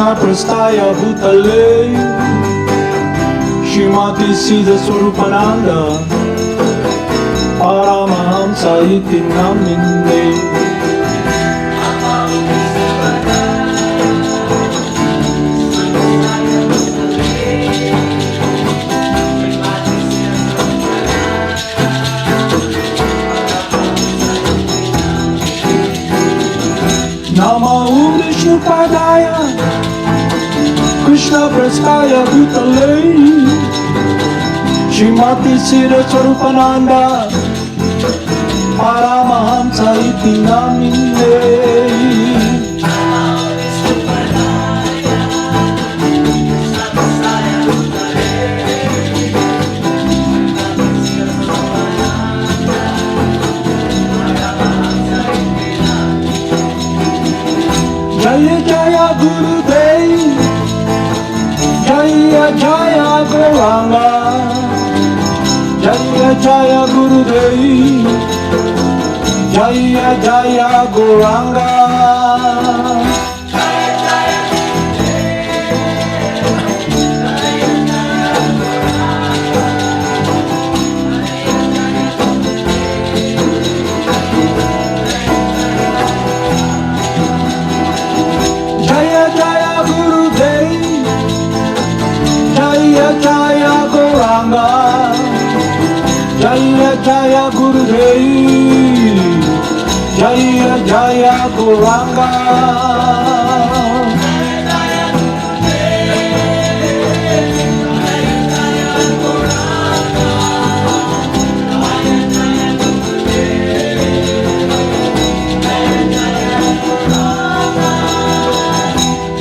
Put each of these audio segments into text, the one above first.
Krishna prastaya bhutale Shrimati Siddhaswarupananda Paramahamsa iti namine Namo Vishnu Padaya Krishna prastaya bhutale Shrimati Siddhaswarupananda Paramahamsa iti namine Jaya Jaya Gurudev Jaya Jaya Gauranga Jaya Jaya Gurudev Jaya Jaya Gauranga Jaya Jaya Gurudev Jaya Jaya Gauranga Jaya Jaya Gurudev Jaya Jaya Gauranga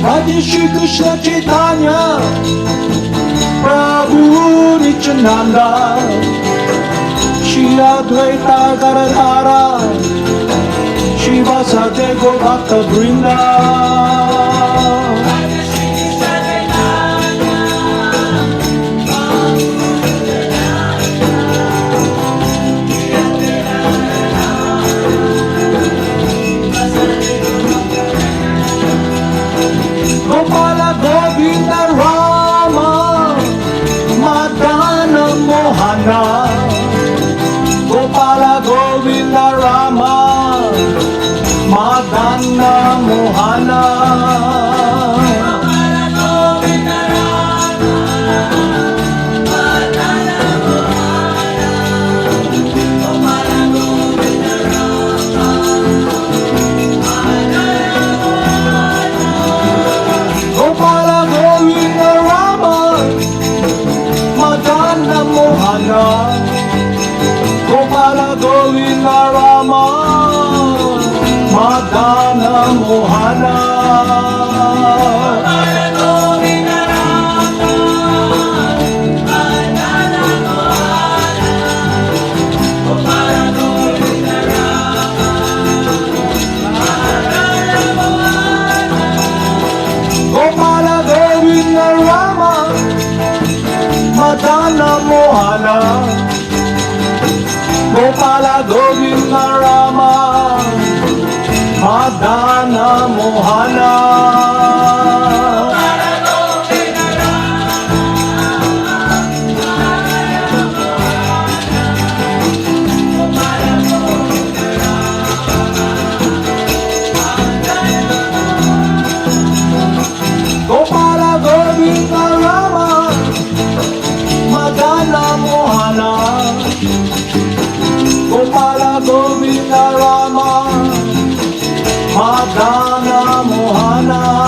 Radhe Shri Krishna Chaitanya Prabhu Nityananda Shri Advaita Garadhara Shri Vasade Bhakta Vrinda Gopala Govinda Rama Madana Mohana Gopala Govinda Rama Madana Mohana Gopala Govinda Rama Madana Mohana Gopala Govinda Rama Madana Mohana Gopala Govinda Rama Madana Mohana Gopala Govinda Rama Madana Mohana Gopala Govinda Rama Madana Mohana Gopala Govinda Rama Madana Mohana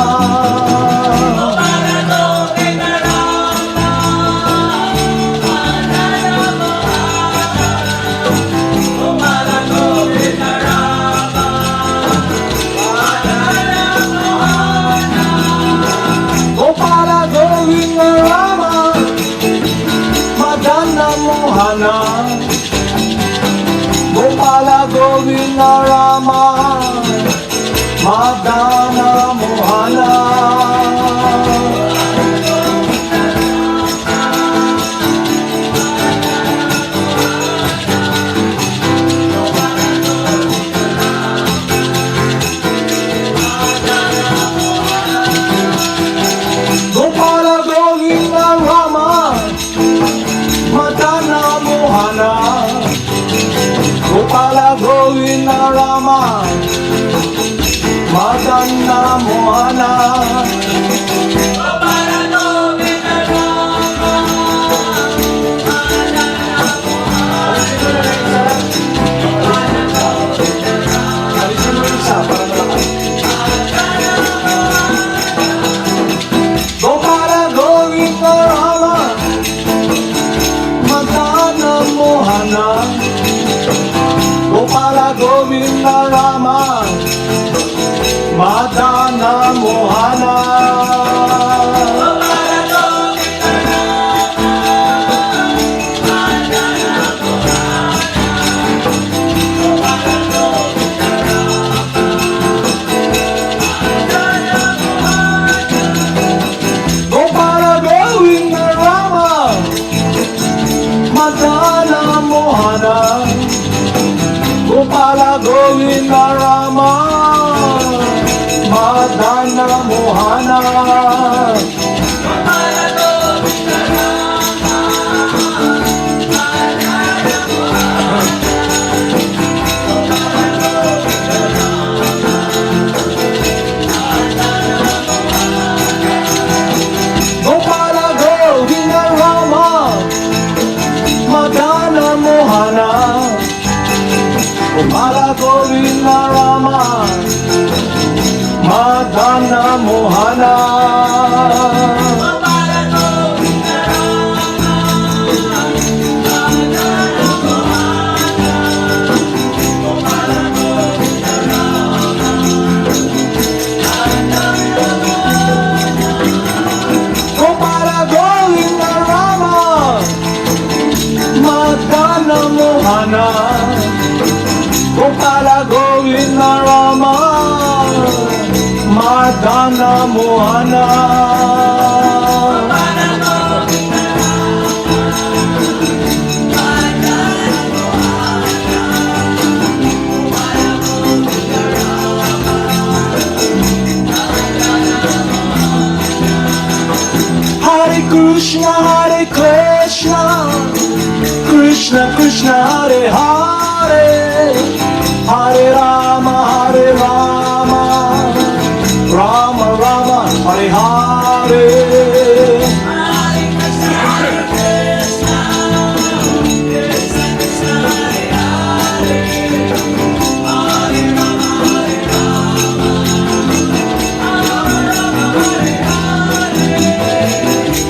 Govinda Rama, Madana Mohana. Gopala Govinda Rama, Madana Mohana. Gopala Govinda Rama, Madana Mohana. Gopala Govinda Rama, Madana Mohana. Gopala Govinda Rama, Madana Mohana. Hare Krishna, Hare Krishna, Krishna Krishna, Hare Hare, Hare Rama, Hare Rama, Rama Rama, Hare Hare.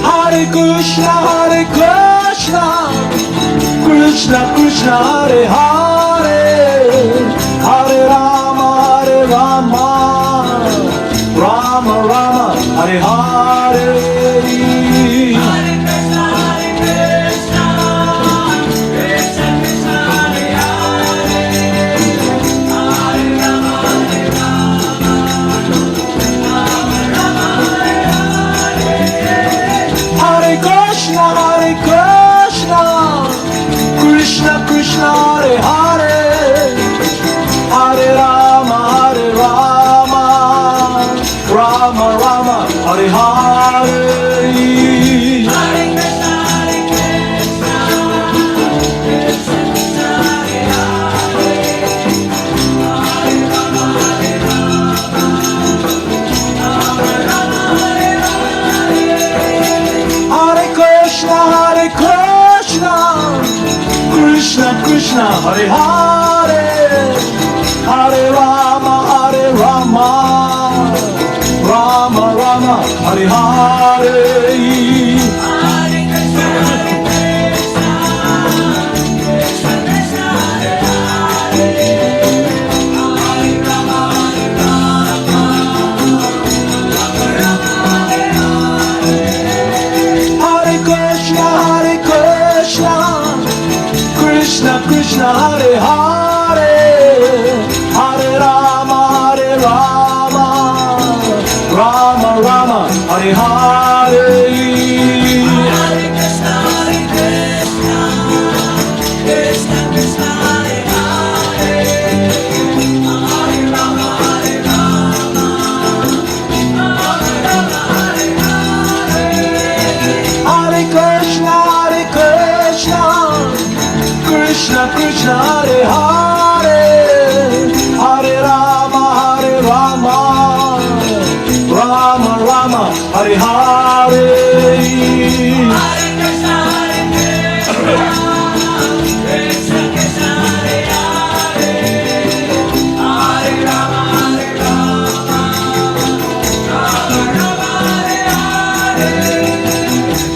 Hare Krishna, Hare Krishna, Krishna Krishna, Hare Hare, Hare Rama, Hare Rama, Rama Rama, Hare Hare. Hare Krishna, Hare Krishna, Krishna Krishna, Hare Hare, Hare Rama, Hare Rama, Rama Rama, Hare Hare. Hare Krishna, Hare Krishna, Krishna Krishna, Hare Hare, Hare Rama, Hare Rama, Rama Rama, Hare Hare. Hare Krishna, Hare Krishna, Krishna Krishna, Hare Hare, Hare Rama, Hare Rama, Rama Rama, Hare Hare. Hare Krishna, Hare Krishna, Krishna Krishna, Hare Hare, Hare Rama, Hare Rama, Rama Rama, Hare Hare.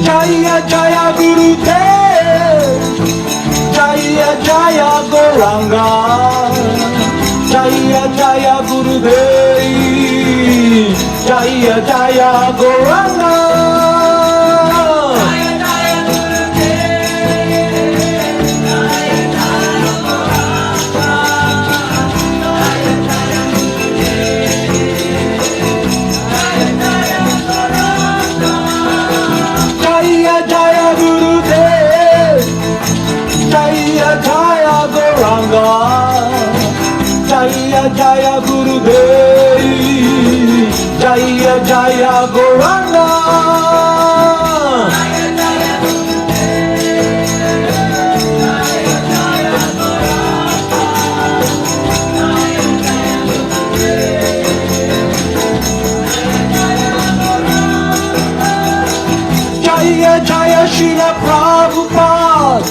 Jaya Jaya Gurudev, Jaya Jaya Gauranga, Jaya Jaya Gurudev, Jaya Jaya Gauranga. Jaya Jaya Gurudev, Jaya Jaya Gauranga, Jaya Jaya Jaya Gurudev, Jaya Jaya Gauranga. Jaya Jaya Srila Prabhupada,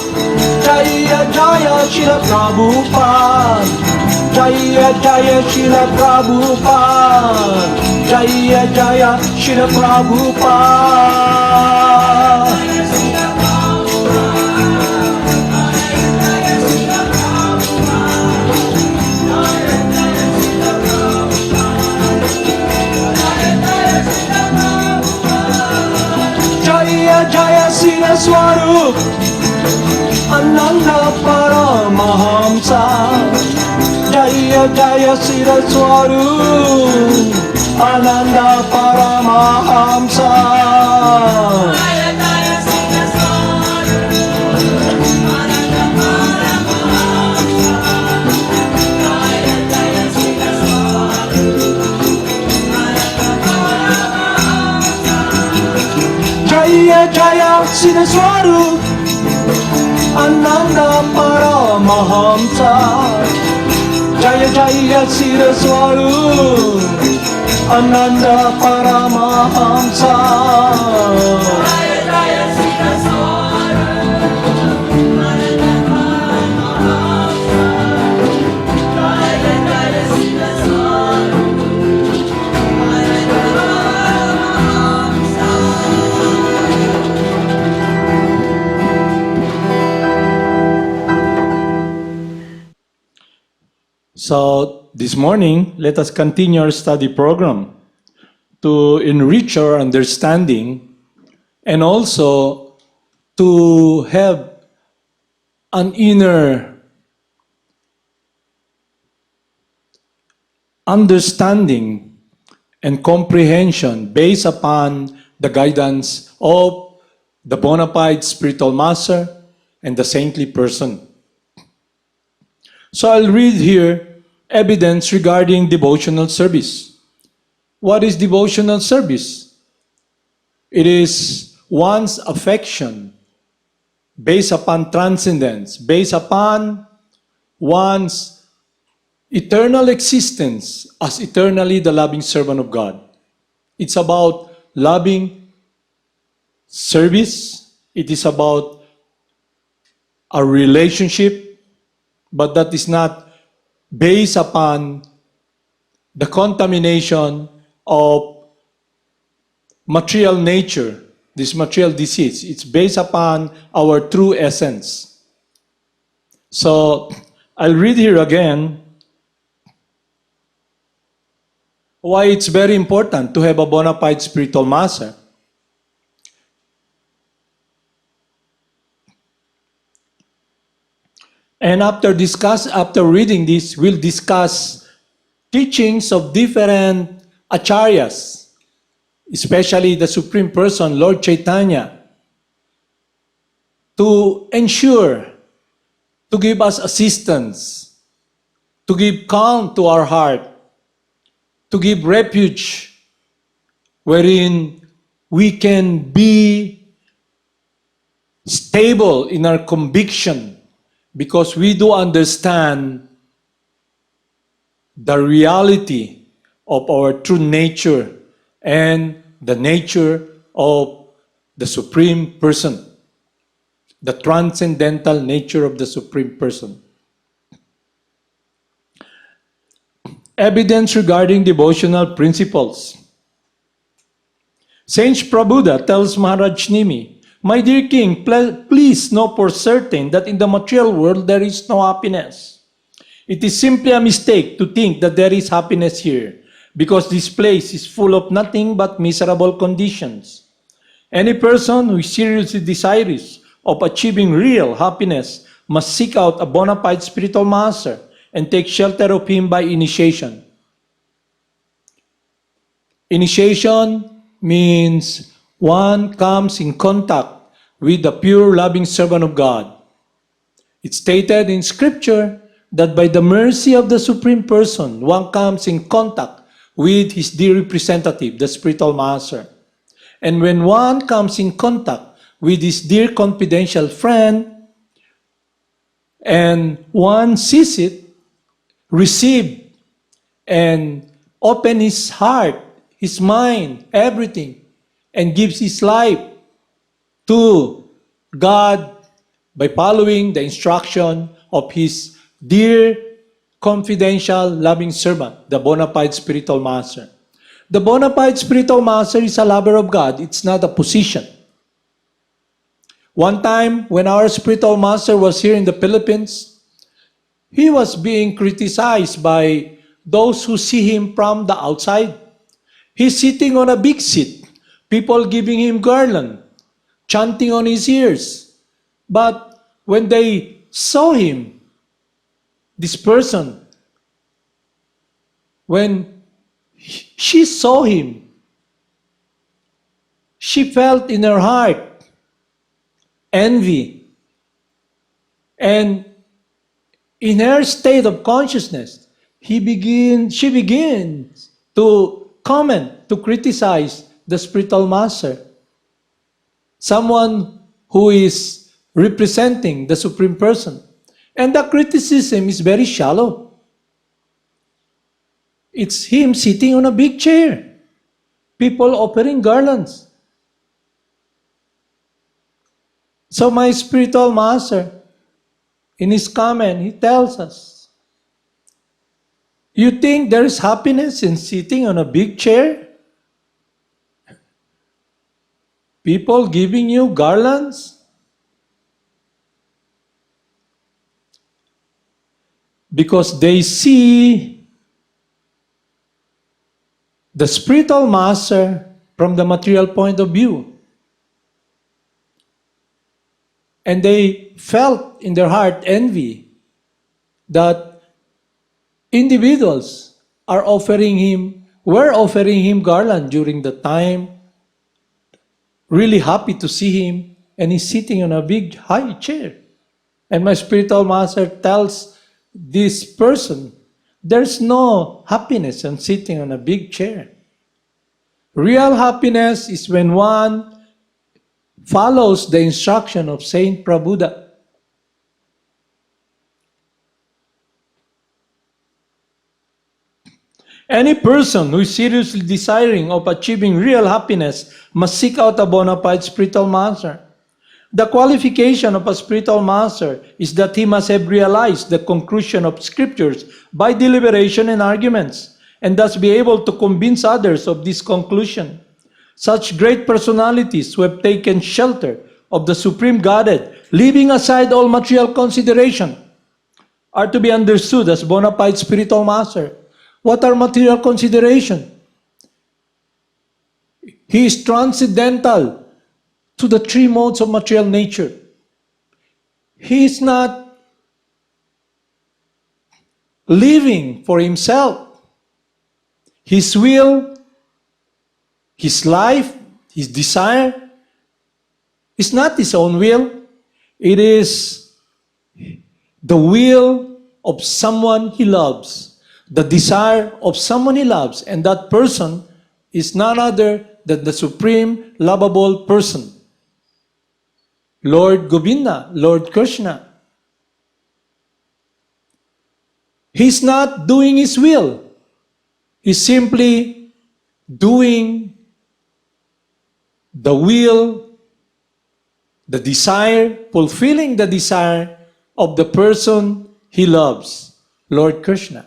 Jaya Jaya Srila Prabhupada, Jaya Jaya Srila Prabhupada, Jaya Jaya Srila Prabhupada. Jaya Jaya Siddhaswarupananda Paramahamsa, Jaya Jaya Siddhaswarupananda Paramahamsa. Jaya Jaya Siddhaswarupananda Paramahamsa, Jaya Jaya Siddhaswarupananda Paramahamsa. So this morning, let us continue our study program to enrich our understanding and also to have an inner understanding and comprehension based upon the guidance of the bona fide spiritual master and the saintly person. So I'll read here evidence regarding devotional service. What is devotional service? It is one's affection based upon transcendence, based upon one's eternal existence as eternally the loving servant of God. It's about loving service. It is about a relationship, but that is not based upon the contamination of material nature, this material disease. It's based upon our true essence. So I'll read here again why it's very important to have a bona fide spiritual master. And after reading this, we'll discuss teachings of different acharyas, especially the Supreme Person, Lord Chaitanya, to ensure, to give us assistance, to give calm to our heart, to give refuge wherein we can be stable in our conviction because we do understand the reality of our true nature and the nature of the Supreme Person, the transcendental nature of the Supreme Person. Evidence regarding devotional principles. Saint Prabhupada tells Maharaj Nimi, "My dear king, please know for certain that in the material world there is no happiness. It is simply a mistake to think that there is happiness here, because this place is full of nothing but miserable conditions. Any person who is seriously desirous of achieving real happiness must seek out a bona fide spiritual master and take shelter of him by initiation." Initiation means one comes in contact with the pure loving servant of God. It's stated in scripture that by the mercy of the Supreme Person, one comes in contact with his dear representative, the spiritual master. And when one comes in contact with his dear confidential friend, and one sees it, receive, and open his heart, his mind, everything, and gives his life to God by following the instruction of his dear, confidential, loving servant, the bona fide spiritual master. The bona fide spiritual master is a lover of God. It's not a position. One time, when our spiritual master was here in the Philippines, he was being criticized by those who see him from the outside. He's sitting on a big seat, people giving him garland, chanting on his ears. But when they saw him, this person, when she saw him, she felt in her heart envy. And in her state of consciousness, she begins to comment, to criticize the spiritual master. Someone who is representing the Supreme Person. And the criticism is very shallow. It's him sitting on a big chair. People offering garlands. So my spiritual master, in his comment, he tells us, you think there is happiness in sitting on a big chair? People giving you garlands? Because they see the spiritual master from the material point of view. And they felt in their heart envy that individuals were offering him garland during the time, really happy to see him, and he's sitting on a big high chair. And my spiritual master tells this person, there's no happiness in sitting on a big chair. Real happiness is when one follows the instruction of Saint Prabhupada. Any person who is seriously desiring of achieving real happiness must seek out a bona fide spiritual master. The qualification of a spiritual master is that he must have realized the conclusion of scriptures by deliberation and arguments, and thus be able to convince others of this conclusion. Such great personalities who have taken shelter of the Supreme Godhead, leaving aside all material consideration, are to be understood as bona fide spiritual master. What are material consideration? He is transcendental to the three modes of material nature. He is not living for himself. His will, his life, his desire is not his own will. It is the will of someone he loves, the desire of someone he loves, and that person is none other than the Supreme Lovable Person, Lord Govinda, Lord Krishna. He's not doing his will. He's simply doing the will, the desire, fulfilling the desire of the person he loves, Lord Krishna.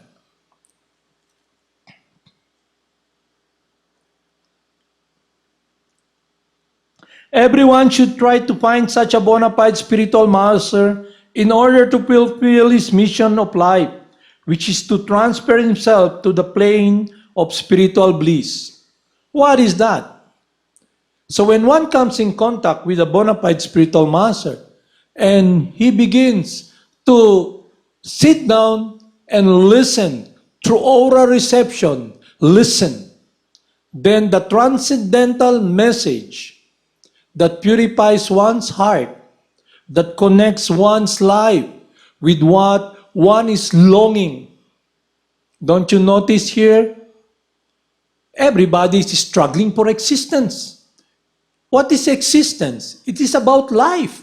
Everyone should try to find such a bona fide spiritual master in order to fulfill his mission of life, which is to transfer himself to the plane of spiritual bliss. What is that? So when one comes in contact with a bona fide spiritual master, and he begins to sit down and listen through aura reception, listen, then the transcendental message that purifies one's heart, that connects one's life with what one is longing. Don't you notice here? Everybody is struggling for existence. What is existence? It is about life.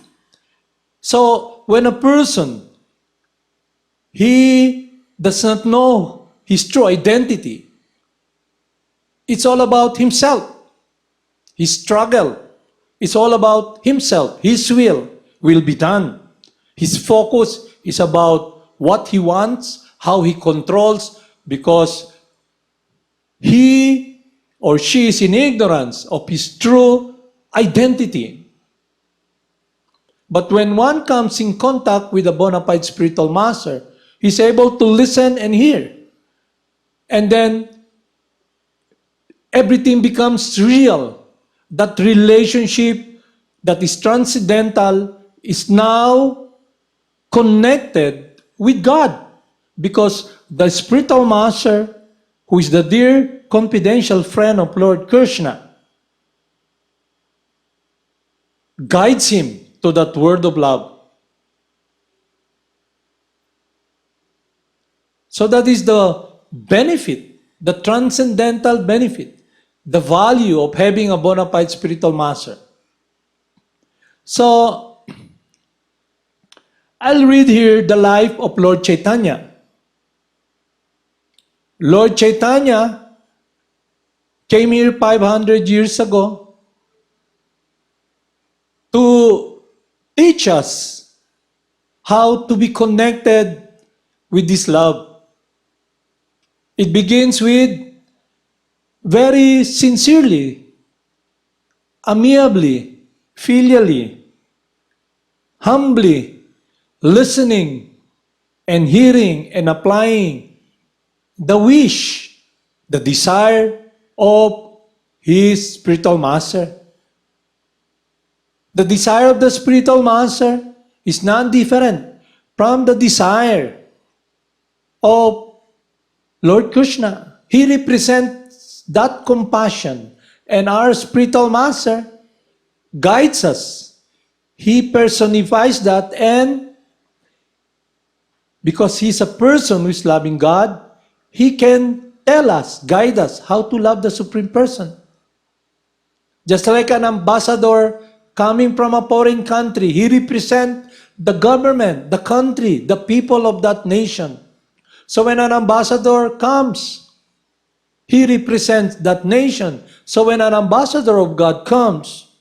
So when a person, he does not know his true identity, it's all about himself. His struggle is all about himself. His will be done. His focus is about what he wants, how he controls, because he or she is in ignorance of his true identity. But when one comes in contact with a bona fide spiritual master, he's able to listen and hear. And then everything becomes real. That relationship that is transcendental is now connected with God. Because the spiritual master, who is the dear confidential friend of Lord KRSNA, guides him to that word of love. So that is the benefit, the transcendental benefit, the value of having a bona fide spiritual master. So, I'll read here the life of Lord Chaitanya. Lord Chaitanya came here 500 years ago to teach us how to be connected with this love. It begins with very sincerely, amiably, filially, humbly, listening and hearing and applying the wish, the desire of his spiritual master. The desire of the spiritual master is not different from the desire of Lord KRSNA. He represents that compassion, and our spiritual master guides us. He personifies that, and because he's a person who is loving God, he can tell us, guide us, how to love the Supreme Person. Just like an ambassador coming from a foreign country, he represents the government, the country, the people of that nation. So when an ambassador comes, he represents that nation. So when an ambassador of God comes,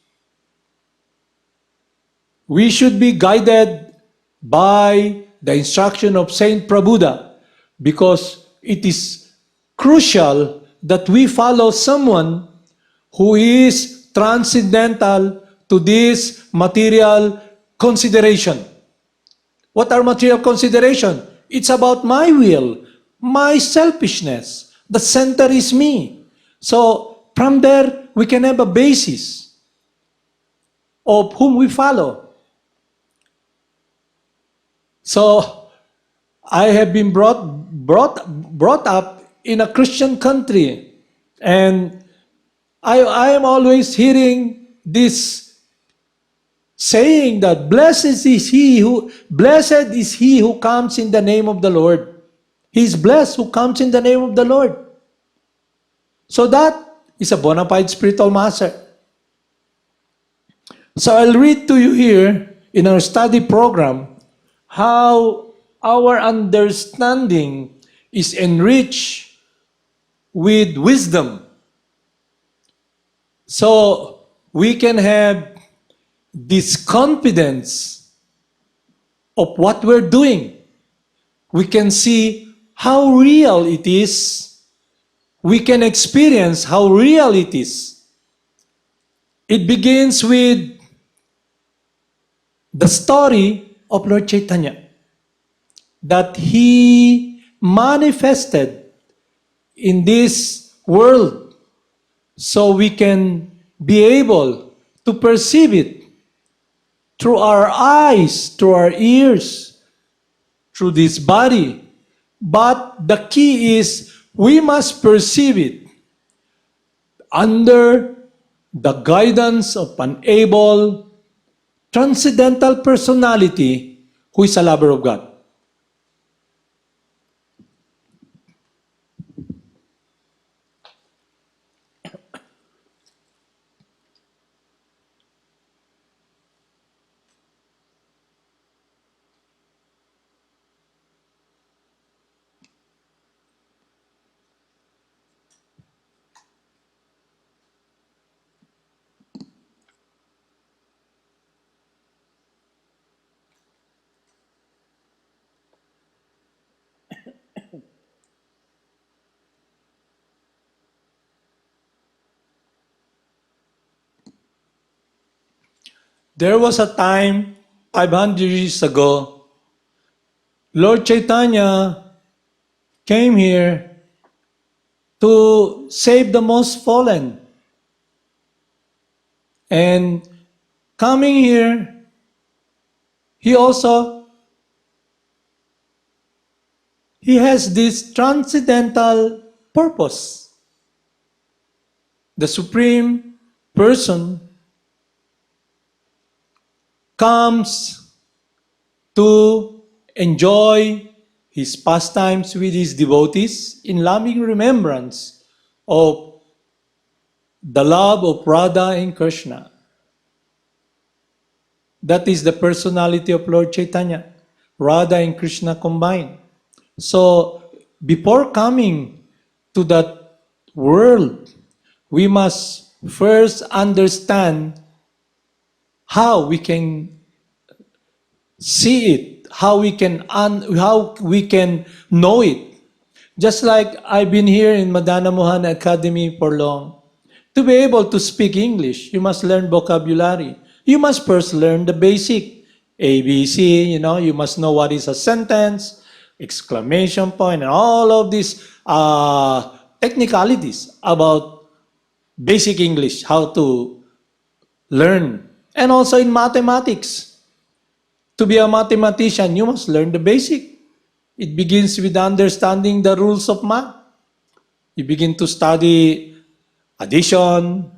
we should be guided by the instruction of Saint Prabhupada, because it is crucial that we follow someone who is transcendental to this material consideration. What are material consideration? It's about my will, my selfishness. The center is me. So from there, we can have a basis of whom we follow. So I have been brought up in a Christian country, and I am always hearing this saying that blessed is he who comes in the name of the Lord. He is blessed who comes in the name of the Lord. So that is a bona fide spiritual master. So I'll read to you here in our study program how our understanding is enriched with wisdom. So we can have this confidence of what we're doing. We can see how real it is. We can experience how real it is. It begins with the story of Lord Chaitanya, that he manifested in this world so we can be able to perceive it through our eyes, through our ears, through this body. But the key is we must perceive it under the guidance of an able, transcendental personality who is a lover of God. There was a time 500 years ago, Lord Chaitanya came here to save the most fallen. And coming here, he has this transcendental purpose. The Supreme Person comes to enjoy his pastimes with his devotees in loving remembrance of the love of Radha and Krishna. That is the personality of Lord Chaitanya, Radha and Krishna combined. So, before coming to that world, we must first understand how we can see it, how we can know it. Just like I've been here in Madana Mohana Academy for long. To be able to speak English, you must learn vocabulary. You must first learn the basic ABC, you must know what is a sentence, exclamation point, and all of these technicalities about basic English, how to learn. And also in mathematics. To be a mathematician, you must learn the basic. It begins with understanding the rules of math. You begin to study addition,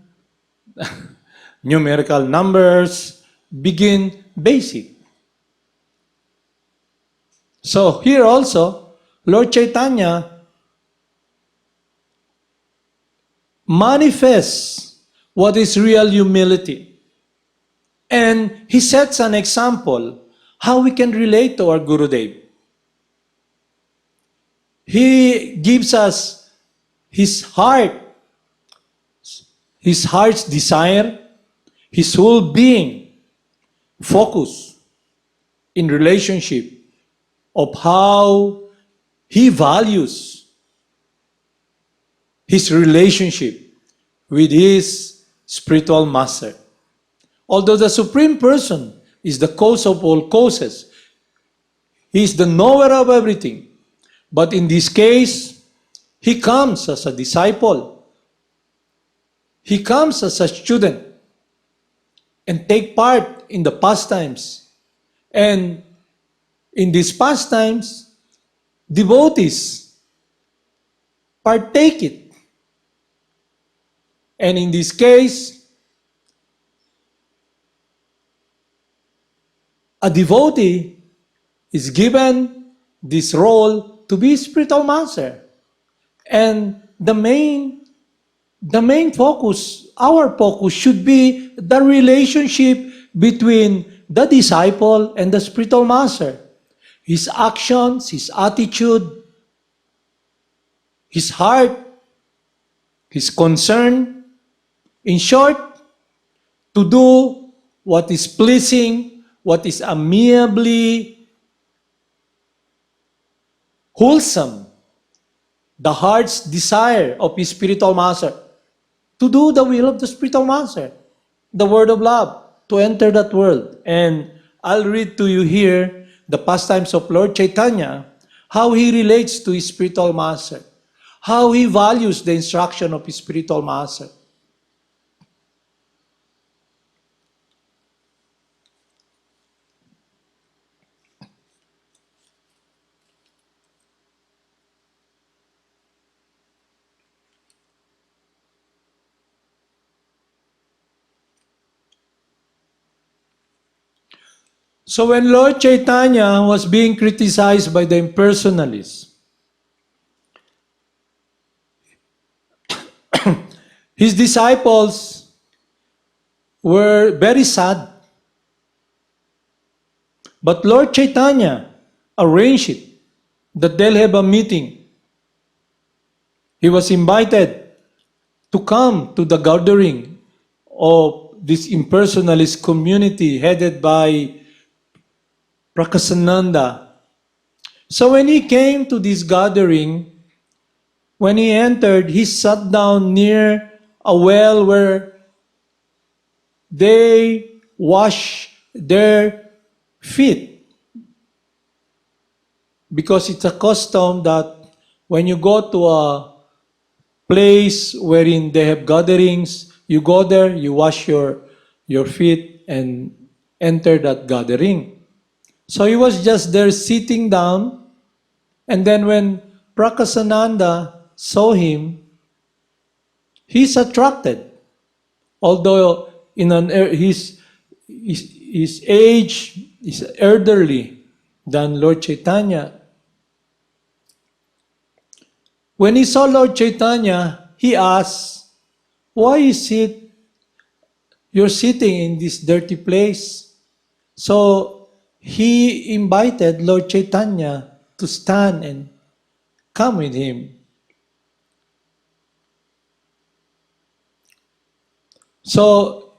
numerical numbers, begin basic. So here also, Lord Chaitanya manifests what is real humility. And he sets an example how we can relate to our Gurudev. He gives us his heart's desire, his whole being, focus in relationship of how he values his relationship with his spiritual master. Although the Supreme Person is the cause of all causes, he is the knower of everything. But in this case, he comes as a disciple. He comes as a student and take part in the pastimes. And in these pastimes, devotees partake it. And in this case, a devotee is given this role to be spiritual master. And the main focus, our focus should be the relationship between the disciple and the spiritual master. His actions, his attitude, his heart, his concern. In short, to do what is pleasing, what is amiably wholesome, the heart's desire of his spiritual master, to do the will of the spiritual master, the word of love, to enter that world. And I'll read to you here the pastimes of Lord Chaitanya, how he relates to his spiritual master, how he values the instruction of his spiritual master. So when Lord Chaitanya was being criticized by the impersonalists, his disciples were very sad. But Lord Chaitanya arranged it, that they'll have a meeting. He was invited to come to the gathering of this impersonalist community headed by Prakasananda. So when he came to this gathering, when he entered, he sat down near a well where they wash their feet, because it's a custom that when you go to a place wherein they have gatherings, you go there, you wash your feet and enter that gathering. So he was just there sitting down, and then when Prakasananda saw him, he's attracted. Although his age is elderly than Lord Chaitanya. When he saw Lord Chaitanya, he asked, "Why is it you're sitting in this dirty place?" So he invited Lord Chaitanya to stand and come with him. So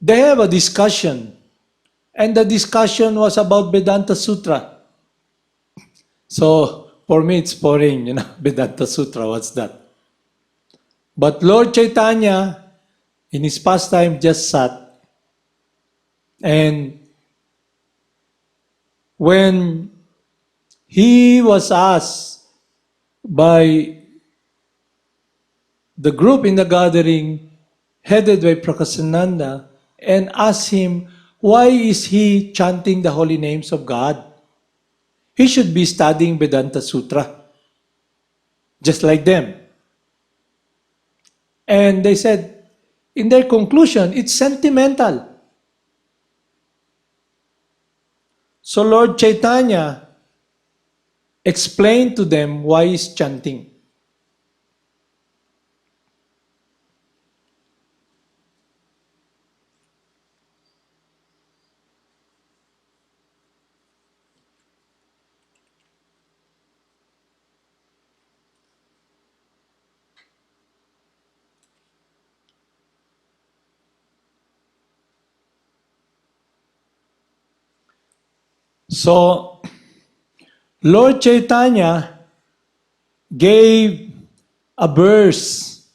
they have a discussion, and the discussion was about Vedanta Sutra. So for me, it's boring, Vedanta Sutra, what's that? But Lord Chaitanya, in his pastime, just sat. And when he was asked by the group in the gathering, headed by Prakasananda, and asked him, why is he chanting the holy names of God? He should be studying Vedanta Sutra, just like them. And they said, in their conclusion, it's sentimental. So Lord Chaitanya explained to them why he's chanting. So Lord Chaitanya gave a verse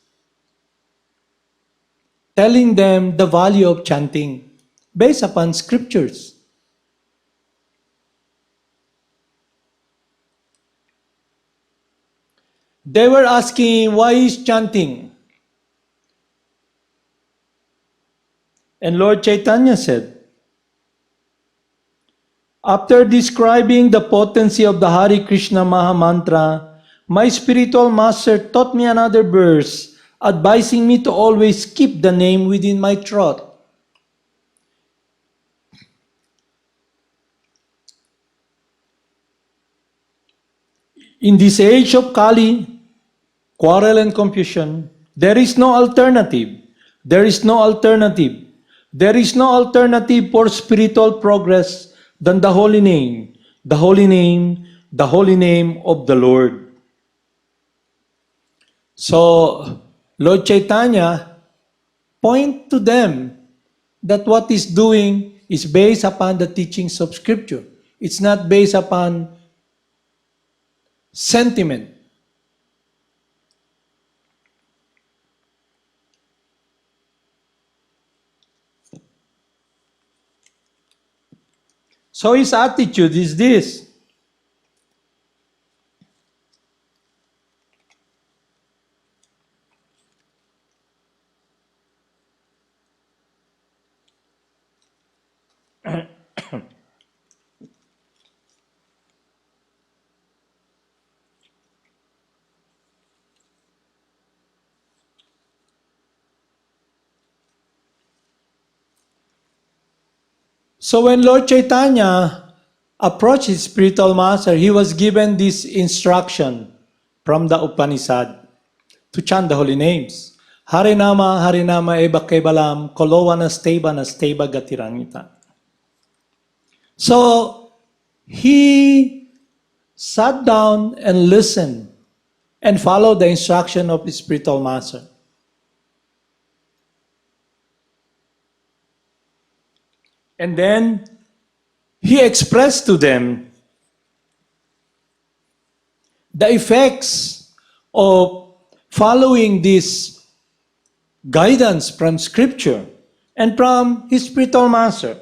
telling them the value of chanting based upon scriptures. They were asking, why is chanting? And Lord Chaitanya said, after describing the potency of the Hare Krishna Maha Mantra, my spiritual master taught me another verse, advising me to always keep the name within my throat. In this age of Kali, quarrel and confusion, there is no alternative. There is no alternative. There is no alternative for spiritual progress than the holy name, the holy name, the holy name of the Lord. So, Lord Chaitanya point to them that what he's doing is based upon the teachings of Scripture. It's not based upon sentiment. So his attitude is this. So when Lord Chaitanya approached his spiritual master, he was given this instruction from the Upanishad to chant the holy names. Harinama eba kebalam kolowa nasteba gatirangita. So he sat down and listened and followed the instruction of his spiritual master. And then he expressed to them the effects of following this guidance from Scripture. and from his spiritual master.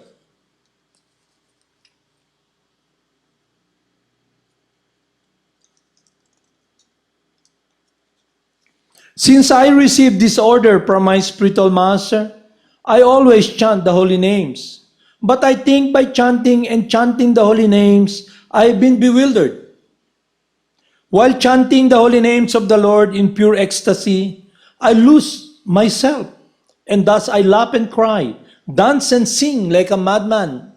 Since I received this order from my spiritual master, I always chant the holy names. But I think by chanting and chanting the holy names, I've been bewildered. While chanting the holy names of the Lord in pure ecstasy, I lose myself, and thus I laugh and cry, dance and sing like a madman.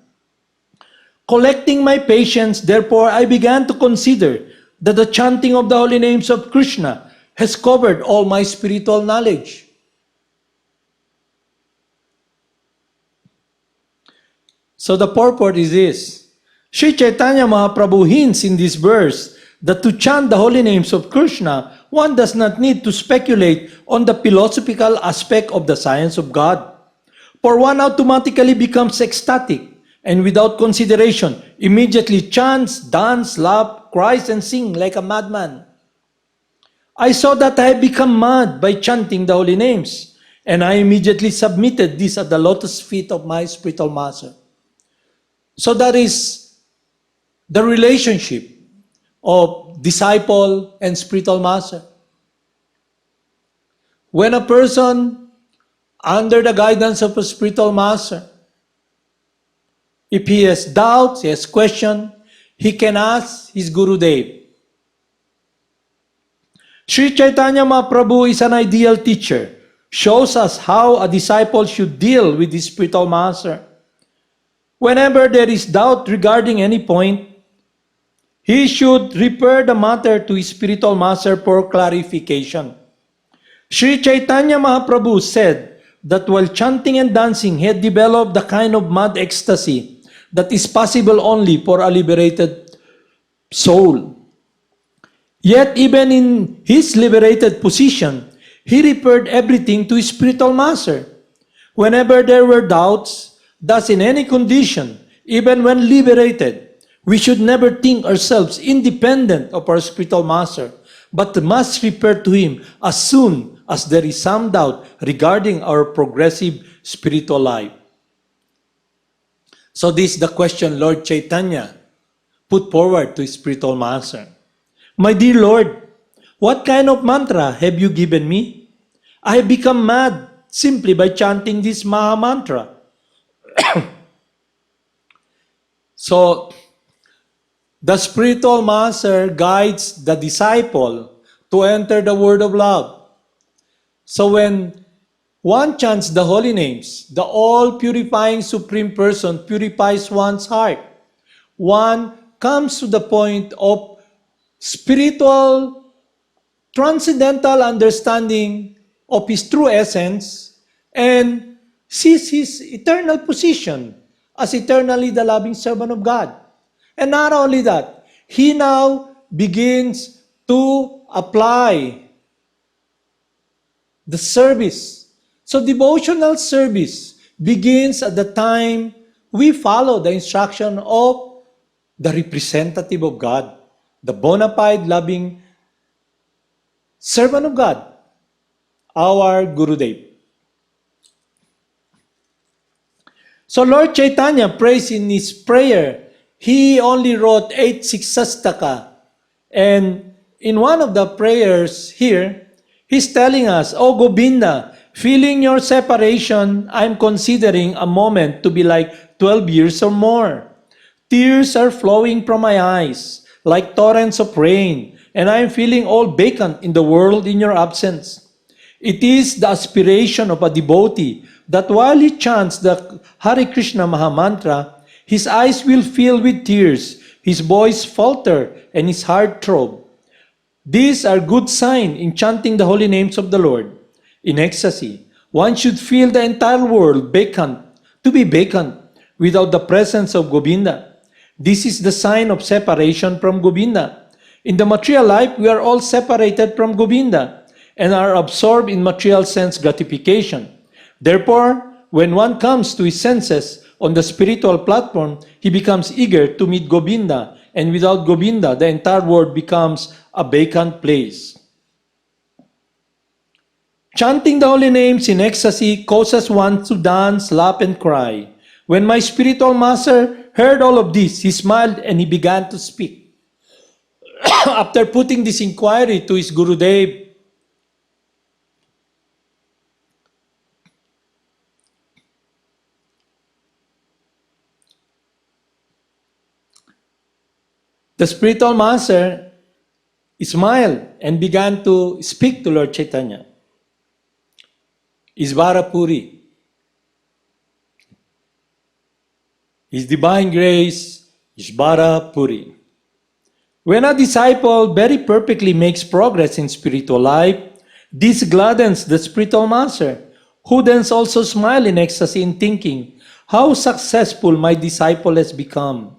Collecting my patience, therefore, I began to consider that the chanting of the holy names of Krishna has covered all my spiritual knowledge. So the purport is this. Sri Chaitanya Mahaprabhu hints in this verse that to chant the holy names of Krishna, one does not need to speculate on the philosophical aspect of the science of God. For one automatically becomes ecstatic and without consideration, immediately chants, dance, laugh, cries, and sing like a madman. I saw that I had become mad by chanting the holy names, and I immediately submitted this at the lotus feet of my spiritual master. So that is the relationship of disciple and spiritual master. When a person, under the guidance of a spiritual master, if he has doubts, he has questions, he can ask his Gurudev. Sri Chaitanya Mahaprabhu is an ideal teacher, shows us how a disciple should deal with his spiritual master. Whenever there is doubt regarding any point, he should refer the matter to his spiritual master for clarification. Sri Chaitanya Mahaprabhu said that while chanting and dancing, he had developed the kind of mad ecstasy that is possible only for a liberated soul. Yet even in his liberated position, he referred everything to his spiritual master. Whenever there were doubts, thus in any condition, even when liberated, we should never think ourselves independent of our spiritual master, but must refer to him as soon as there is some doubt regarding our progressive spiritual life. So this is the question Lord Chaitanya put forward to his spiritual master. My dear Lord, what kind of mantra have you given me? I have become mad simply by chanting this Maha Mantra. So, the spiritual master guides the disciple to enter the word of love. So when one chants the holy names, the all-purifying Supreme Person purifies one's heart. One comes to the point of spiritual, transcendental understanding of his true essence and sees his eternal position as eternally the loving servant of God. And not only that, he now begins to apply the service. So devotional service begins at the time we follow the instruction of the representative of God, the bona fide loving servant of God, our Gurudev. So Lord Chaitanya prays in his prayer. He only wrote 8 Siksastaka. And in one of the prayers here, he's telling us, "O Govinda, feeling your separation, I'm considering a moment to be like 12 years or more. Tears are flowing from my eyes like torrents of rain, and I'm feeling all vacant in the world in your absence. It is the aspiration of a devotee that while he chants the Hare Krishna Maha Mantra, his eyes will fill with tears, his voice falter, and his heart throb. These are good signs in chanting the holy names of the Lord. In ecstasy, one should feel the entire world vacant, to be vacant, without the presence of Govinda. This is the sign of separation from Govinda. In the material life, we are all separated from Govinda and are absorbed in material sense gratification. Therefore, when one comes to his senses on the spiritual platform, he becomes eager to meet Govinda, and without Govinda, the entire world becomes a vacant place." Chanting the holy names in ecstasy causes one to dance, laugh, and cry. When my spiritual master heard all of this, he smiled and he began to speak. After putting this inquiry to his Gurudev, the spiritual master smiled and began to speak to Lord Chaitanya. Isvara Puri, His divine grace, Isvara Puri. When a disciple very perfectly makes progress in spiritual life, this gladdens the spiritual master, who then also smiles in ecstasy in thinking, how successful my disciple has become.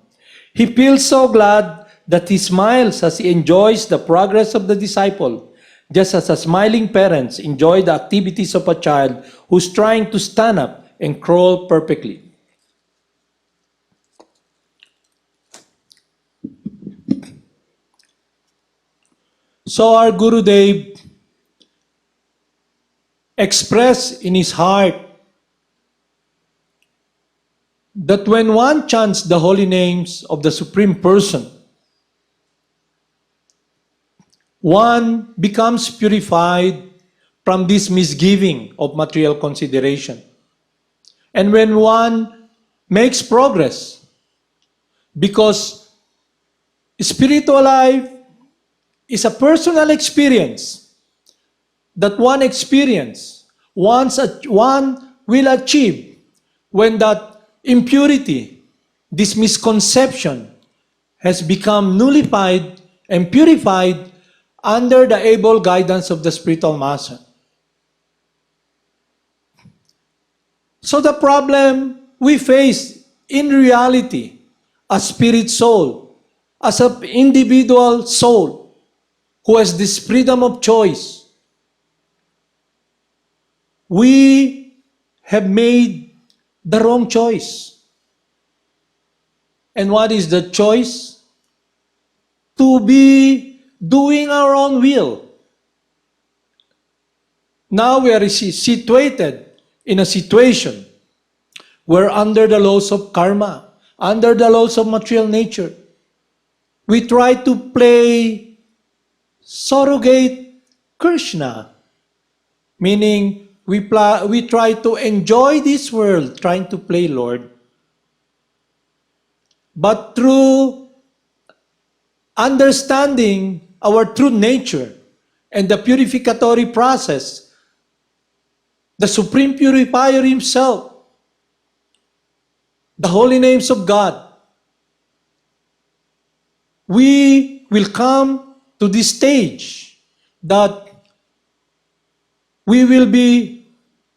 He feels so glad that he smiles as he enjoys the progress of the disciple, just as a smiling parents enjoy the activities of a child who's trying to stand up and crawl perfectly. So our Gurudev expressed in his heart that when one chants the holy names of the Supreme Person, one becomes purified from this misgiving of material consideration. And when one makes progress, because spiritual life is a personal experience that one one will achieve when that impurity, this misconception, has become nullified and purified under the able guidance of the spiritual master. So the problem we face in reality, as spirit soul, as an individual soul who has this freedom of choice, we have made the wrong choice. And what is the choice? To be doing our own will. Now we are situated in a situation where under the laws of karma, under the laws of material nature, we try to play surrogate Krishna, meaning we try to enjoy this world trying to play Lord. But through understanding our true nature and the purificatory process, the Supreme Purifier Himself, the holy names of God, we will come to this stage that we will be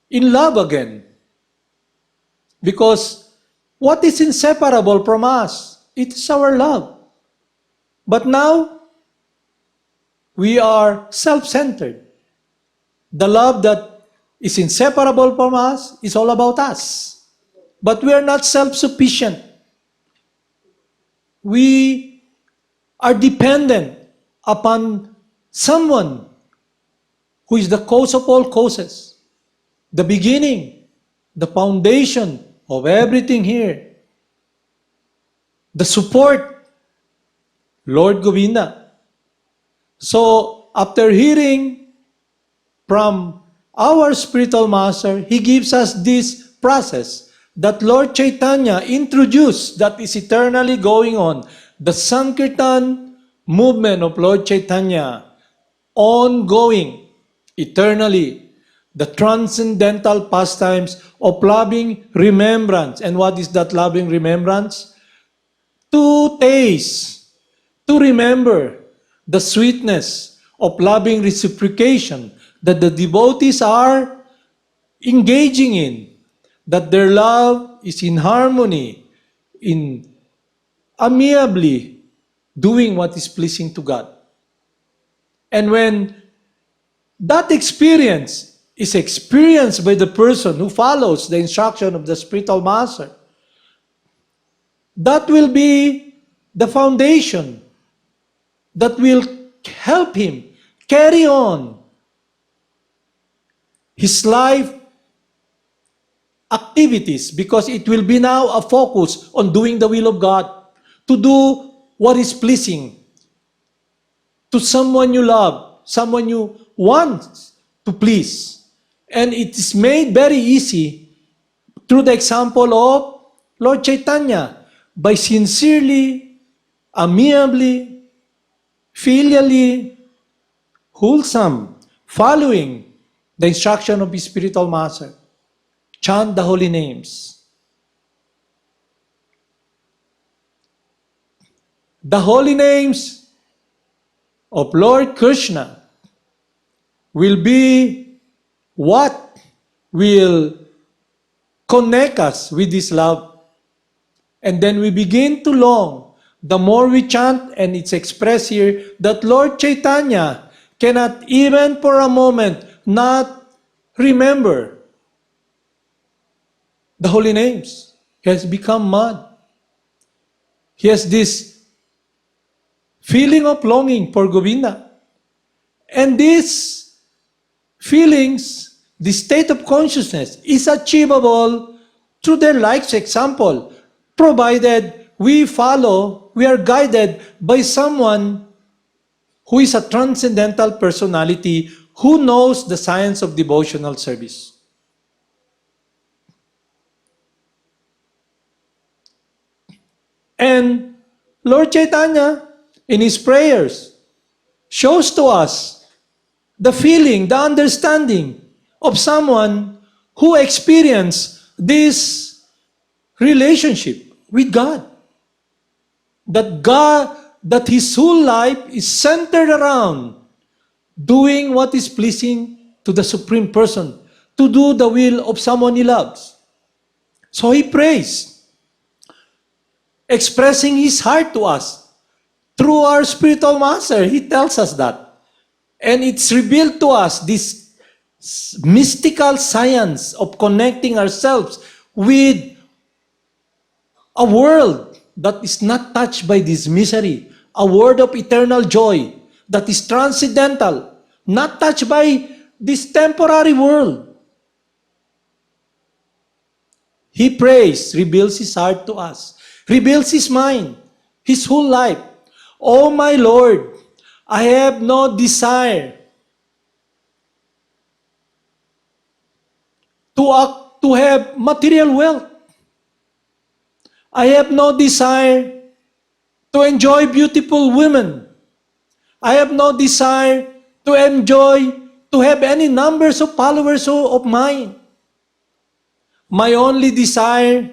in love again. Because what is inseparable from us? It is our love. But now, we are self-centered. The love that is inseparable from us is all about us. But we are not self-sufficient. We are dependent upon someone who is the cause of all causes, the beginning, the foundation of everything here, the support, Lord Govinda. So, after hearing from our spiritual master, he gives us this process that Lord Chaitanya introduced that is eternally going on. The Sankirtan movement of Lord Chaitanya, ongoing, eternally. The transcendental pastimes of loving remembrance. And what is that loving remembrance? To taste, to remember the sweetness of loving reciprocation that the devotees are engaging in, that their love is in harmony, in amiably doing what is pleasing to God. And when that experience is experienced by the person who follows the instruction of the spiritual master, that will be the foundation that will help him carry on his life activities, because it will be now a focus on doing the will of God, to do what is pleasing to someone you love, someone you want to please. And it is made very easy through the example of Lord Chaitanya, by sincerely, amiably, filially, wholesome, following the instruction of his spiritual master. Chant the holy names. The holy names of Lord Krishna will be what will connect us with this love. And then we begin to long. The more we chant, and it's expressed here, that Lord Chaitanya cannot even for a moment not remember the holy names. He has become mad. He has this feeling of longing for Govinda. And these feelings, this state of consciousness, is achievable through their life's example, provided we are guided by someone who is a transcendental personality who knows the science of devotional service. And Lord Chaitanya, in his prayers, shows to us the feeling, the understanding of someone who experienced this relationship with God. That his whole life is centered around doing what is pleasing to the Supreme Person, to do the will of someone he loves. So he prays, expressing his heart to us. Through our spiritual master, he tells us that. And it's revealed to us this mystical science of connecting ourselves with a world that is not touched by this misery, a world of eternal joy that is transcendental, not touched by this temporary world. He prays, reveals his heart to us, reveals his mind, his whole life. Oh my Lord, I have no desire to have material wealth. I have no desire to enjoy beautiful women. I have no desire to have any numbers of followers of mine. My only desire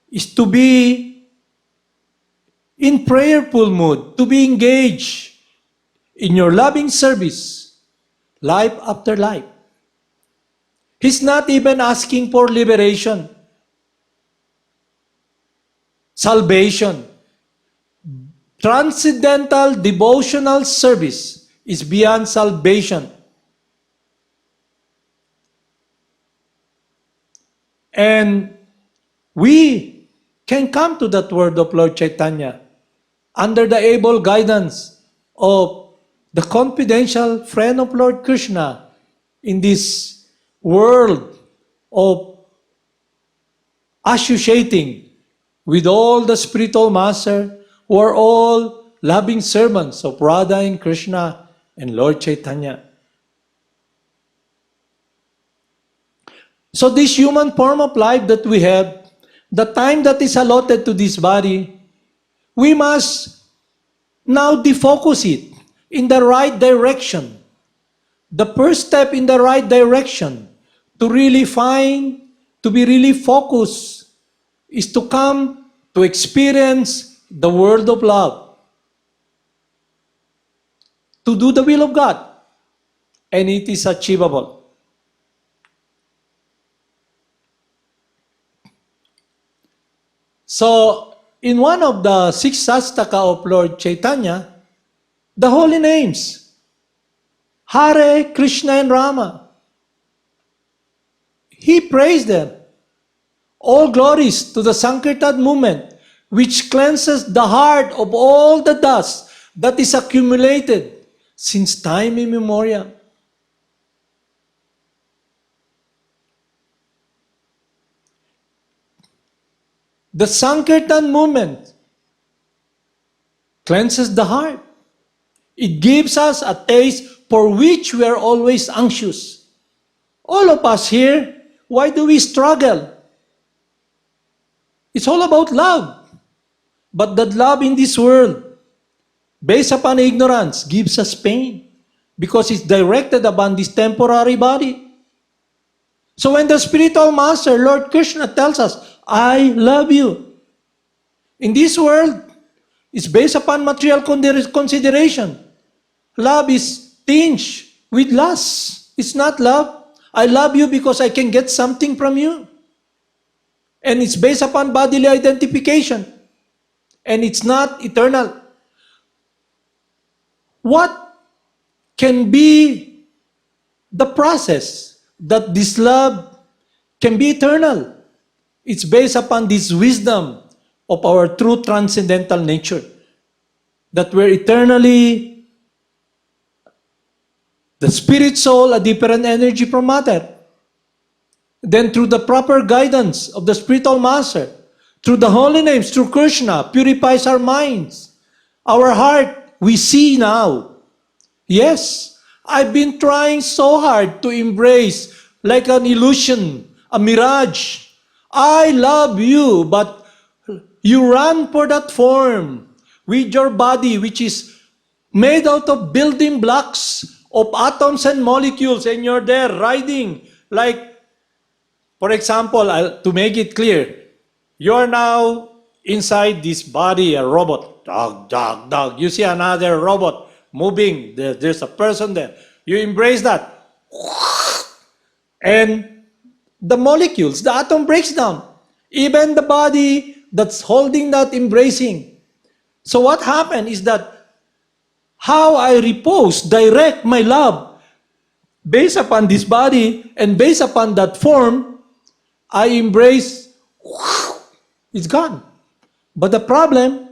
is to be in prayerful mood, to be engaged in your loving service, life after life. He's not even asking for liberation, salvation. Transcendental devotional service is beyond salvation. And we can come to that word of Lord Chaitanya under the able guidance of the confidential friend of Lord Krishna in this world of associating with all the spiritual masters who are all loving servants of Radha and Krishna and Lord Chaitanya. So this human form of life that we have, the time that is allotted to this body, we must now defocus it in the right direction. The first step in the right direction to be really focused, is to come to experience the world of love, to do the will of God, and it is achievable. So, in one of the 6 Sastaka of Lord Chaitanya, the holy names, Hare, Krishna, and Rama, he praised them. All glories to the Sankirtan movement, which cleanses the heart of all the dust that is accumulated since time immemorial. The Sankirtan movement cleanses the heart. It gives us a taste for which we are always anxious. All of us here, why do we struggle? It's all about love. But that love in this world, based upon ignorance, gives us pain because it's directed upon this temporary body. So when the spiritual master, Lord Krishna, tells us, I love you, in this world, it's based upon material consideration. Love is tinged with lust. It's not love. I love you because I can get something from you. And it's based upon bodily identification. And it's not eternal. What can be the process that this love can be eternal? It's based upon this wisdom of our true transcendental nature, that we're eternally the spirit soul, a different energy from matter. Then through the proper guidance of the spiritual master, through the holy names, through Krishna, purifies our minds, our heart, we see now. Yes, I've been trying so hard to embrace like an illusion, a mirage. I love you, but you run for that form with your body, which is made out of building blocks of atoms and molecules, and you're there riding like, for example, to make it clear, you're now inside this body, a robot, dog, dog, dog. You see another robot moving, there's a person there. You embrace that. And the molecules, the atom breaks down. Even the body that's holding that embracing. So what happened is that how I repose, direct my love based upon this body and based upon that form, I embrace, it's gone. But the problem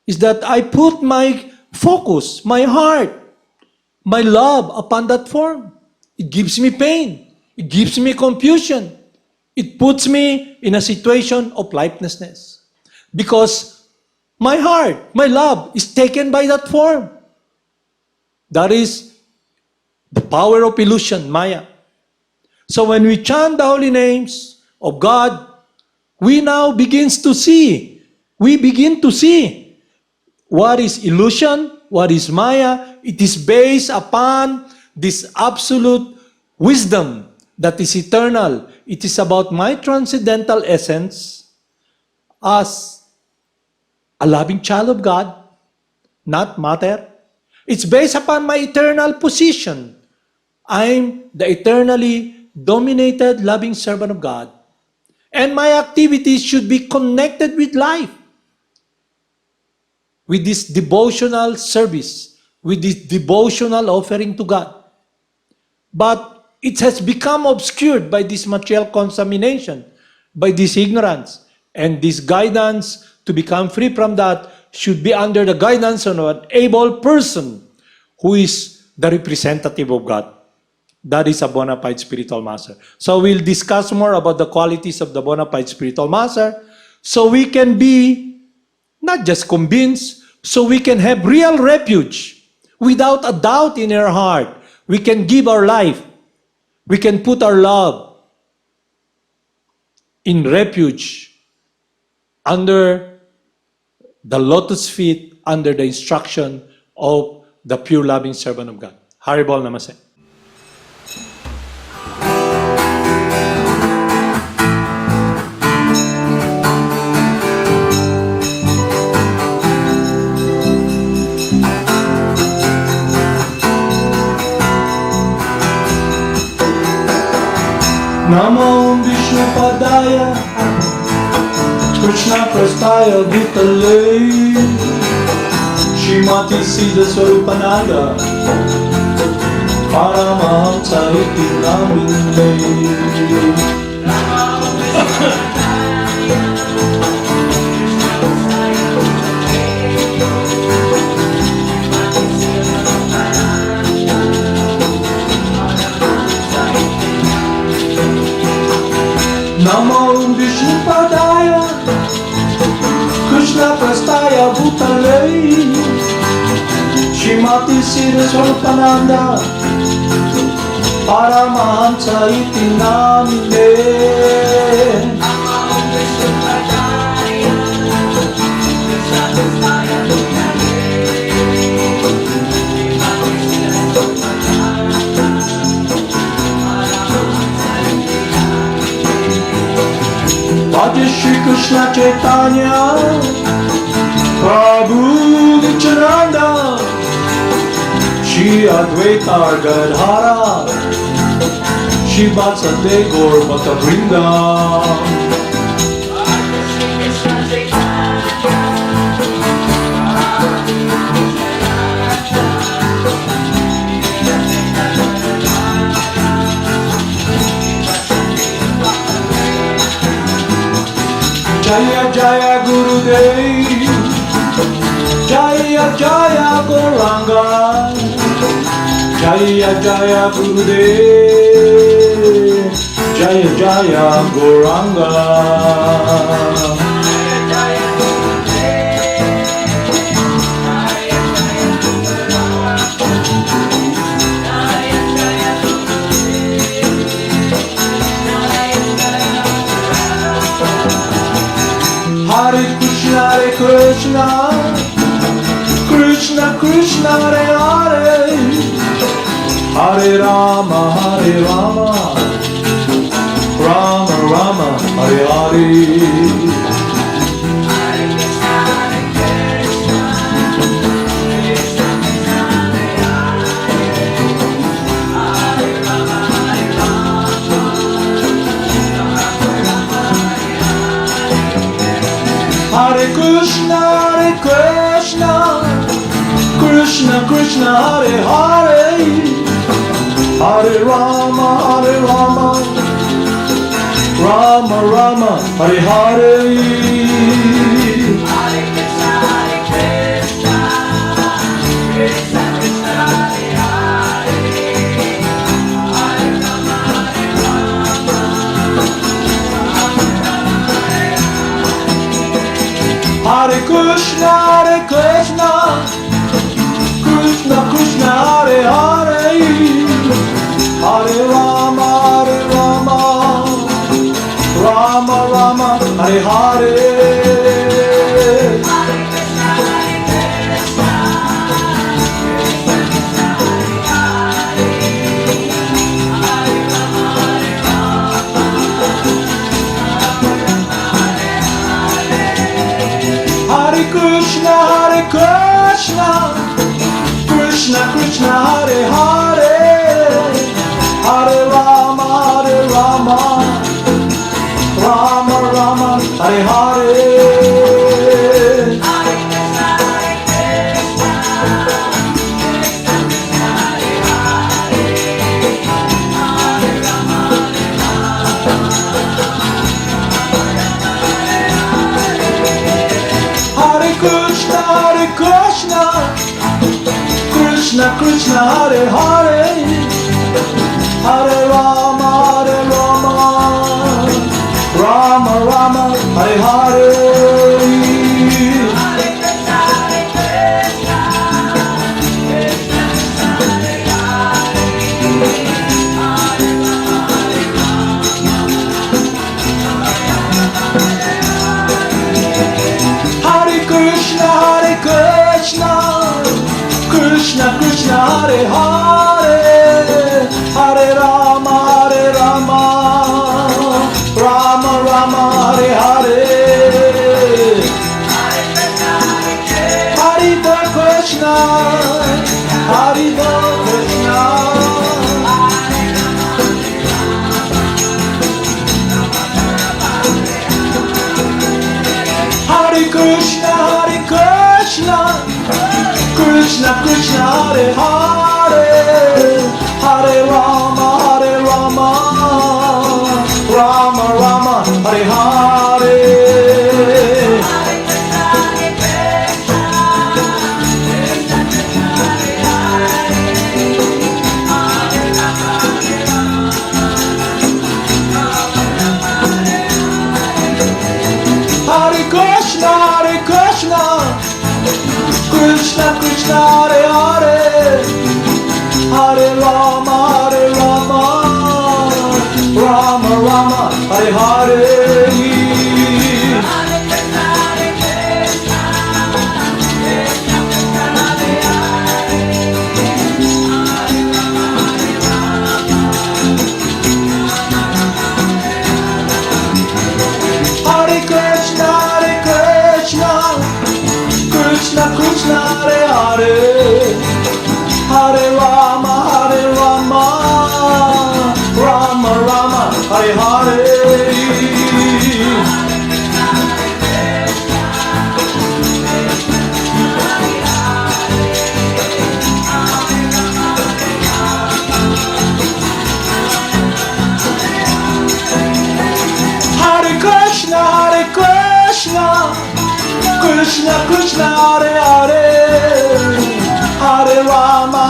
is that I put my focus, my heart, my love upon that form. It gives me pain. It gives me confusion. It puts me in a situation of lifelessness. Because my heart, my love is taken by that form. That is the power of illusion, Maya. So when we chant the holy names of God, we now begin to see what is illusion, what is Maya. It is based upon this absolute wisdom that is eternal. It is about my transcendental essence as a loving child of God, not matter. It's based upon my eternal position. I'm the eternally dominated, loving servant of God. And my activities should be connected with life, with this devotional service, with this devotional offering to God. But it has become obscured by this material contamination, by this ignorance. And this guidance to become free from that should be under the guidance of an able person who is the representative of God. That is a bona fide spiritual master. So we'll discuss more about the qualities of the bona fide spiritual master so we can be not just convinced, so we can have real refuge without a doubt in our heart. We can give our life. We can put our love in refuge under the lotus feet, under the instruction of the pure loving servant of God. Haribol Namaste. Namo Vishnu Padaya Krishna Prastaya Bhutale Srimati Siddhaswarupananda Paramahamsa iti namine. Namo Vishnu Padaya Krishna Prastaya Bhutale Shrimati Siddhaswarupananda Paramahamsa iti namine Bhaja Shri Krishna Chaitanya Prabhu Nityananda Shri Advaita Gadhara Shri Vatsade Gaur Bhakta Vrinda Jaya Jaya Gurudev Jaya Jaya Gauranga Jaya Jaya Gurudev Jaya Jaya Gauranga Hare Krishna, Krishna Krishna, Hare Hare, Hare Rama, Rama Rama, Hare Hare. Hare Krishna, Krishna Krishna, Hare Hare, Hare Rama, Rama Rama, Hare Hare. Hare Krishna, Krishna Krishna, Hare Hare, Hare Rama, Hare Krishna, Krishna Krishna, Hare Hare, Hare Rama, Rama Rama, Hare Hare. Hare Krishna, Krishna Krishna, Hare Hare, Hare Rama, Hare Krishna, Krishna Krishna, Hare Hare, Hare Rama, Rama Rama, Hare Hare. Hare Krishna, Krishna Krishna, Hare Hare, Hare Rama, Hare Krishna, Krishna Krishna, Hare Hare, Hare Rama, Rama Rama, Hare Hare. Hare Krishna, Krishna Krishna, Hare Hare, Hare Hare Krishna, Krishna Krishna, Hare Hare, Hare Rama, Rama Rama, Hare Hare. Hare Krishna, Hare Krishna. Hare Krishna, Krishna Krishna, Hare Hare, Hare Rama, Rama Rama, Hare Hare. Hare Krishna, Krishna, Krishna Krishna Hare Hare, Hare Rama Rama Rama Hare Hare. Hare Krishna, Krishna Krishna Hare Hare, Hare Rama Rama Rama Hare Hare. Hare Krishna, Krishna Krishna Hare Hare, Hare Rama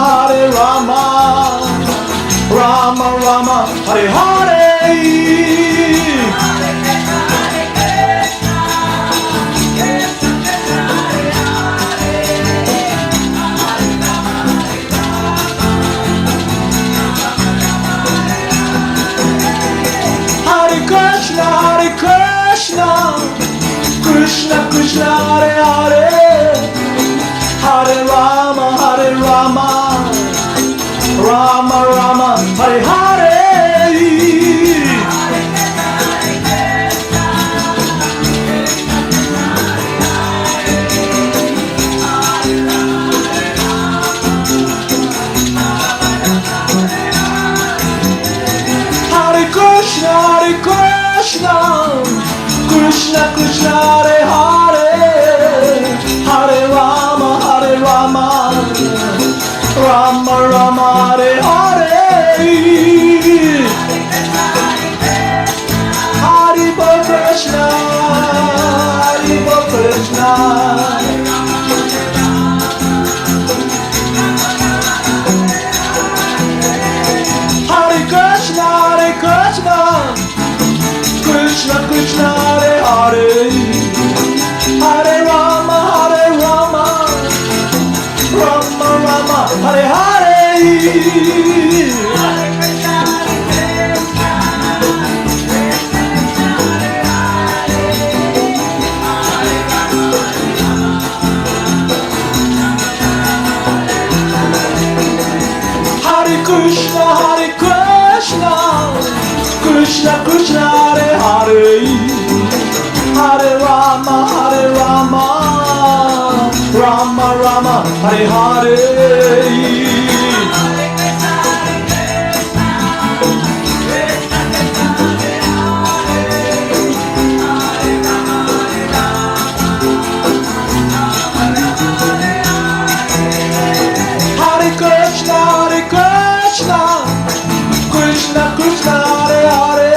Rama Rama Hare Hare. Hare Krishna, Krishna Krishna Hare Hare, Hare Rama Rama Rama Hare Hare. Hare Krishna, Krishna Krishna Hare Hare, Hare Rama Rama Rama Hare Hare. Hare Krishna, Hare Krishna. Hare Krishna, Krishna Krishna Hare Hare, Hare Rama Rama Rama Hare Hare. Hare Krishna, Krishna Krishna Hare Hare, Hare Rama Rama Rama Hare Hare. Hare Krishna, Krishna Krishna Hare Hare,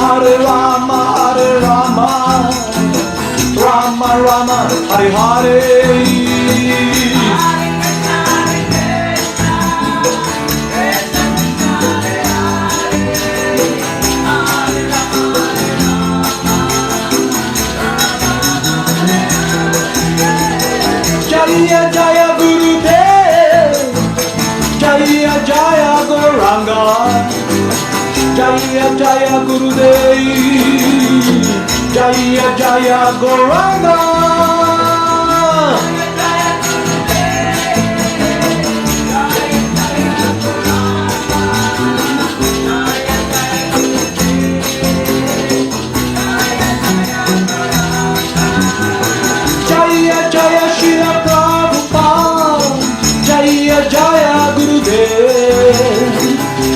Hare Rama Rama Rama Hare Hare. Jaya Jaya Gurudev, Jaya Jaya Gauranga, Jaya Jaya Gurudev, Jaya Jaya Gauranga. Jaya Jaya Shila Prabhupada, Jaya Jaya Gurudev,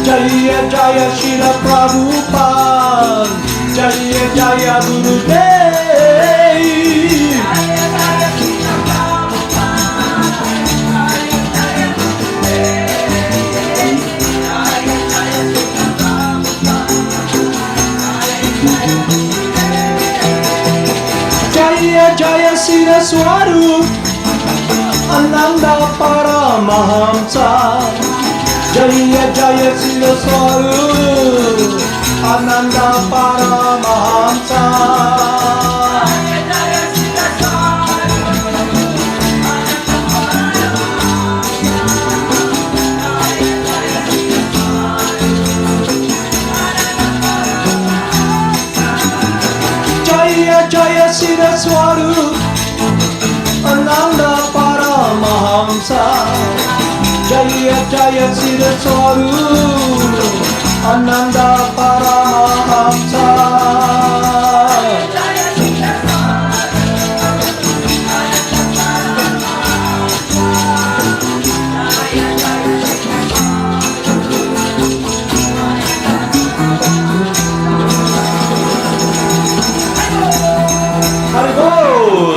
Jaya Jaya Shila Prabhupada, Jaya Jaya Gurudev. Jaya Jaya Siddhaswarupananda Paramahamsa, Jaya Jaya Siddhaswarupananda Paramahamsa. Siddhaswarupananda Paramahamsa. Jaya Jaya Siddhaswarupananda Paramahamsa. Haribol!